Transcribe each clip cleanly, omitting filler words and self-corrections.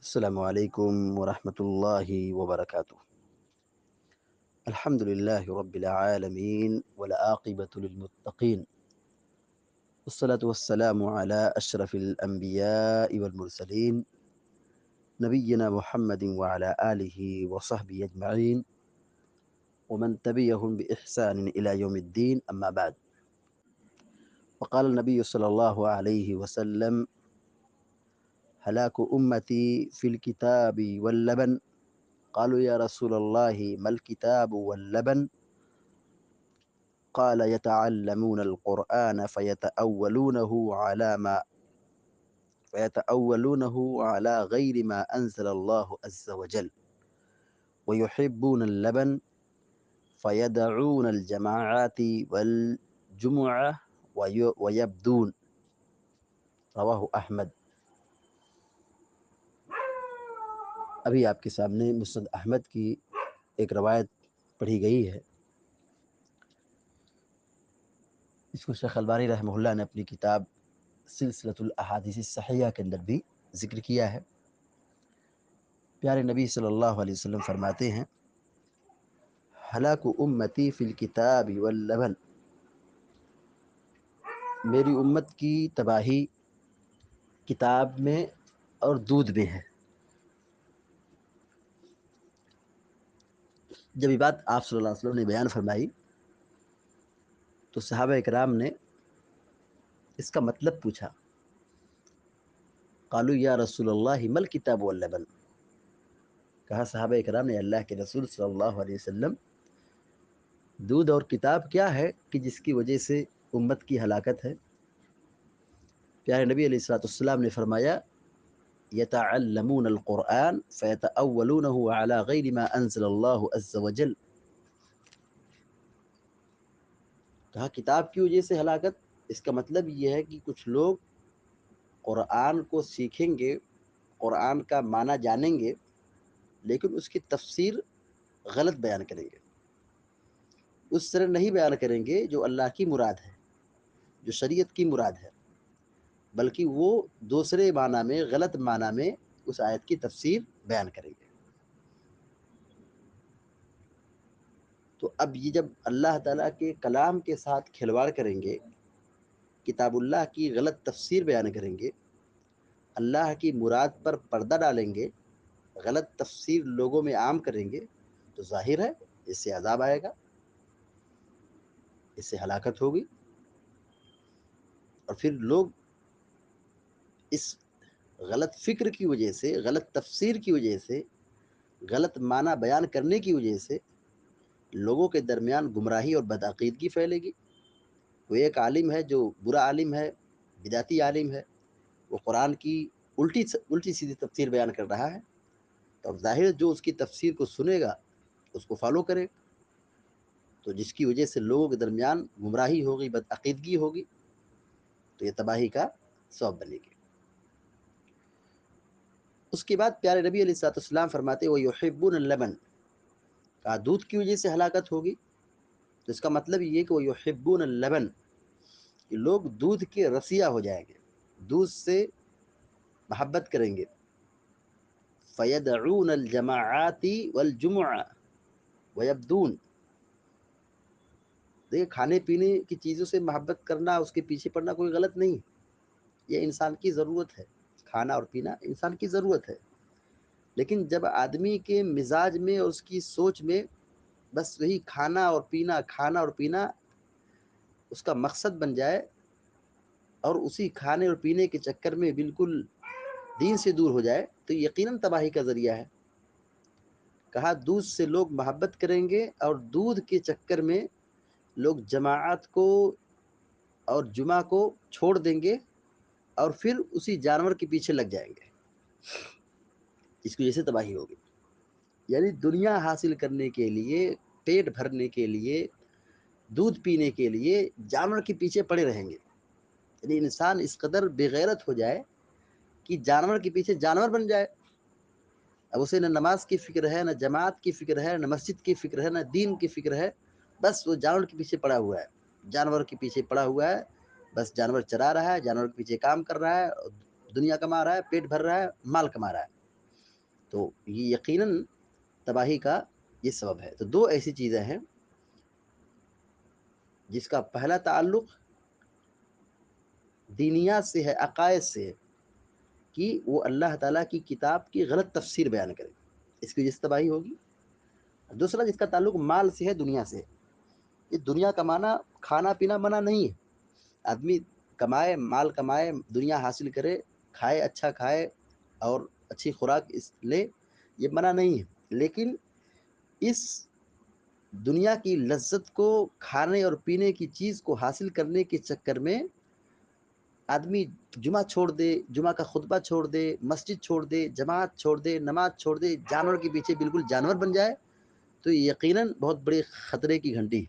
السلام عليكم ورحمة الله وبركاته. الحمد لله رب العالمين والعاقبة للمتقين، والصلاة والسلام على أشرف الأنبياء والمرسلين نبينا محمد وعلى آله وصحبه أجمعين ومن تبعهم بإحسان إلى يوم الدين، أما بعد. وقال النبي صلى الله عليه وسلم: هلاك أمتي في الكتاب واللبن. قالوا يا رسول الله ما الكتاب واللبن؟ قال: يتعلمون القرآن فيتأولونه على غير ما أنزل الله عز وجل، ويحبون اللبن فيدعون الجماعات والجمعة ويبدون. رواہ احمد۔ ابھی آپ کے سامنے مسند احمد کی ایک روایت پڑھی گئی ہے۔ اس کو شیخ البانی رحمہ اللہ نے اپنی کتاب سلسلۃ الاحادیث الصحیحہ کے اندر بھی ذکر کیا ہے۔ پیارے نبی صلی اللہ علیہ وسلم فرماتے ہیں: ہلاک امتی فی الکتاب واللبن، میری امت کی تباہی کتاب میں اور دودھ میں ہے۔ جب یہ بات آپ صلی اللہ علیہ وسلم نے بیان فرمائی تو صحابہ اکرام نے اس کا مطلب پوچھا۔ قالوا یا رسول اللہ ما الکتاب واللبن، کہا صحابہ اکرام نے اللہ کے رسول صلی اللہ علیہ وسلم، دودھ اور کتاب کیا ہے کہ جس کی وجہ سے امت کی ہلاکت ہے؟ پیارے نبی علیہ السلام نے فرمایا: یتعلمون القرآن فیتأولونہ علی غیر ما انزل اللہ عز وجل۔ کہا کتاب کی وجہ سے ہلاکت، اس کا مطلب یہ ہے کہ کچھ لوگ قرآن کو سیکھیں گے، قرآن کا معنی جانیں گے، لیکن اس کی تفسیر غلط بیان کریں گے، اس طرح نہیں بیان کریں گے جو اللہ کی مراد ہے، جو شریعت کی مراد ہے، بلکہ وہ دوسرے معنی میں، غلط معنی میں اس آیت کی تفسیر بیان کریں گے۔ تو اب یہ جب اللہ تعالیٰ کے کلام کے ساتھ کھلواڑ کریں گے، کتاب اللہ کی غلط تفسیر بیان کریں گے، اللہ کی مراد پر پردہ ڈالیں گے، غلط تفسیر لوگوں میں عام کریں گے، تو ظاہر ہے اس سے عذاب آئے گا، اس سے ہلاکت ہوگی۔ اور پھر لوگ اس غلط فکر کی وجہ سے، غلط تفسیر کی وجہ سے، غلط معنی بیان کرنے کی وجہ سے لوگوں کے درمیان گمراہی اور بدعقیدگی پھیلے گی۔ وہ ایک عالم ہے جو برا عالم ہے، بدعتی عالم ہے، وہ قرآن کی الٹی سیدھی تفسیر بیان کر رہا ہے، تو اب ظاہر جو اس کی تفسیر کو سنے گا اس کو فالو کرے، تو جس کی وجہ سے لوگوں کے درمیان گمراہی ہوگی، بدعقیدگی ہوگی، تو یہ تباہی کا سبب بنے گی۔ اس کے بعد پیارے نبی علیہ السلام فرماتے: وَيُحِبُّونَ اللَّبَنَ، کہا دودھ کی وجہ سے ہلاکت ہوگی، تو اس کا مطلب یہ کہ وَيُحِبُّونَ اللَّبَنَ، کہ لوگ دودھ کے رسیا ہو جائیں گے، دودھ سے محبت کریں گے۔ فَيَدْعُونَ الْجَمَاعَاتِ وَالْجُمُعَ وَيَبْدُونَ، دیکھیں کھانے پینے کی چیزوں سے محبت کرنا، اس کے پیچھے پڑنا کوئی غلط نہیں، یہ انسان کی ضرورت ہے، کھانا اور پینا انسان کی ضرورت ہے، لیکن جب آدمی کے مزاج میں اور اس کی سوچ میں بس وہی کھانا اور پینا، کھانا اور پینا اس کا مقصد بن جائے، اور اسی کھانے اور پینے کے چکر میں بالکل دین سے دور ہو جائے، تو یقیناً تباہی کا ذریعہ ہے۔ کہا دودھ سے لوگ محبت کریں گے، اور دودھ کے چکر میں لوگ جماعت کو اور جمعہ کو چھوڑ دیں گے، اور پھر اسی جانور کے پیچھے لگ جائیں گے، اس کی وجہ سے تباہی ہوگی۔ یعنی دنیا حاصل کرنے کے لیے، پیٹ بھرنے کے لیے، دودھ پینے کے لیے جانور کے پیچھے پڑے رہیں گے، یعنی انسان اس قدر بے غیرت ہو جائے کہ جانور کے پیچھے جانور بن جائے۔ اب اسے نہ نماز کی فکر ہے، نہ جماعت کی فکر ہے، نہ مسجد کی فکر ہے، نہ دین کی فکر ہے، بس وہ جانور کے پیچھے پڑا ہوا ہے، جانور کے پیچھے پڑا ہوا ہے، بس جانور چرا رہا ہے، جانور کے پیچھے کام کر رہا ہے، دنیا کما رہا ہے، پیٹ بھر رہا ہے، مال کما رہا ہے۔ تو یہ یقیناً تباہی کا یہ سبب ہے۔ تو دو ایسی چیزیں ہیں جس کا پہلا تعلق دینیات سے ہے، عقائد سے ہے، کہ وہ اللہ تعالیٰ کی کتاب کی غلط تفسیر بیان کرے، اس کی وجہ سے تباہی ہوگی۔ دوسرا جس کا تعلق مال سے ہے، دنیا سے ہے، یہ دنیا کمانا، کھانا پینا منع نہیں ہے، آدمی کمائے، مال کمائے، دنیا حاصل کرے، کھائے، اچھا کھائے اور اچھی خوراک لے، یہ منع نہیں ہے، لیکن اس دنیا کی لذت کو، کھانے اور پینے کی چیز کو حاصل کرنے کے چکر میں آدمی جمعہ چھوڑ دے، جمعہ کا خطبہ چھوڑ دے، مسجد چھوڑ دے، جماعت چھوڑ دے، نماز چھوڑ دے، جانور کے پیچھے بالکل جانور بن جائے، تو یقیناً بہت بڑے خطرے کی گھنٹی،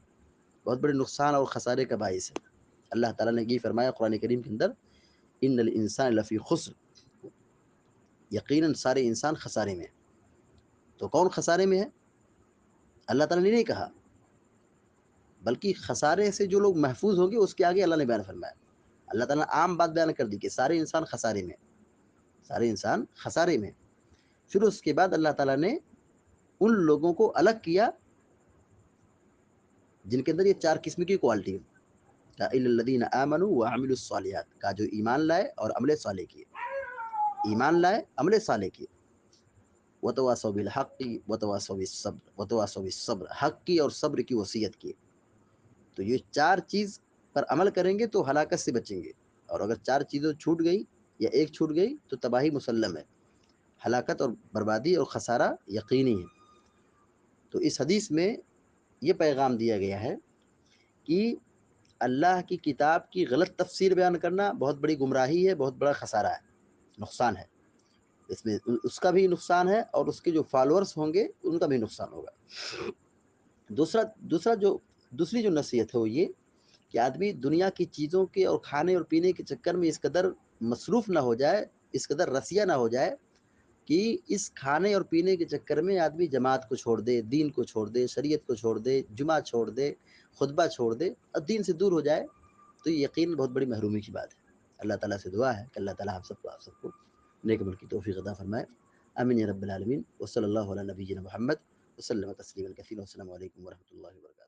بہت بڑے نقصان اور خسارے کا باعث ہے۔ اللہ تعالیٰ نے یہ فرمایا قرآن کریم کے اندر، ان الانسان لفی خسر، یقیناً سارے انسان خسارے میں ہیں۔ تو کون خسارے میں ہے؟ اللہ تعالیٰ نے نہیں کہا، بلکہ خسارے سے جو لوگ محفوظ ہوں گے اس کے آگے اللہ نے بیان فرمایا۔ اللہ تعالیٰ نے عام بات بیان کر دی کہ سارے انسان خسارے میں، سارے انسان خسارے میں۔ پھر اس کے بعد اللہ تعالیٰ نے ان لوگوں کو الگ کیا جن کے اندر یہ چار قسم کی کوالٹی ہے، الا الذین آمنوا وعملوا الصالحات، کا جو ایمان لائے اور عمل صالح کیے، ایمان لائے، عمل صالح کیے، وتواصوا بالحق وتواصوا بالصبر، وتواصوا بالصبر، حق کی اور صبر کی وصیت کی۔ تو یہ چار چیز پر عمل کریں گے تو ہلاکت سے بچیں گے، اور اگر چار چیزیں چھوٹ گئی یا ایک چھوٹ گئی تو تباہی مسلم ہے، ہلاکت اور بربادی اور خسارہ یقینی ہے۔ تو اس حدیث میں یہ پیغام دیا گیا ہے کہ اللہ کی کتاب کی غلط تفسیر بیان کرنا بہت بڑی گمراہی ہے، بہت بڑا خسارہ ہے، نقصان ہے، اس میں اس کا بھی نقصان ہے اور اس کے جو فالورز ہوں گے ان کا بھی نقصان ہوگا۔ دوسری جو نصیحت ہے وہ یہ کہ آدمی دنیا کی چیزوں کے اور کھانے اور پینے کے چکر میں اس قدر مصروف نہ ہو جائے، اس قدر رسیہ نہ ہو جائے کہ اس کھانے اور پینے کے چکر میں آدمی جماعت کو چھوڑ دے، دین کو چھوڑ دے، شریعت کو چھوڑ دے، جمعہ چھوڑ دے، خطبہ چھوڑ دے اور دین سے دور ہو جائے، تو یہ یقین بہت بڑی محرومی کی بات ہے۔ اللہ تعالیٰ سے دعا ہے کہ اللہ تعالیٰ آپ سب کو نیک عمل کی توفیق عطا فرمائے، آمین یا رب العالمین، وصلی اللہ علی نبینا محمد وسلم تسلیما کثیرا، والسلام علیکم ورحمۃ اللہ وبرکاتہ۔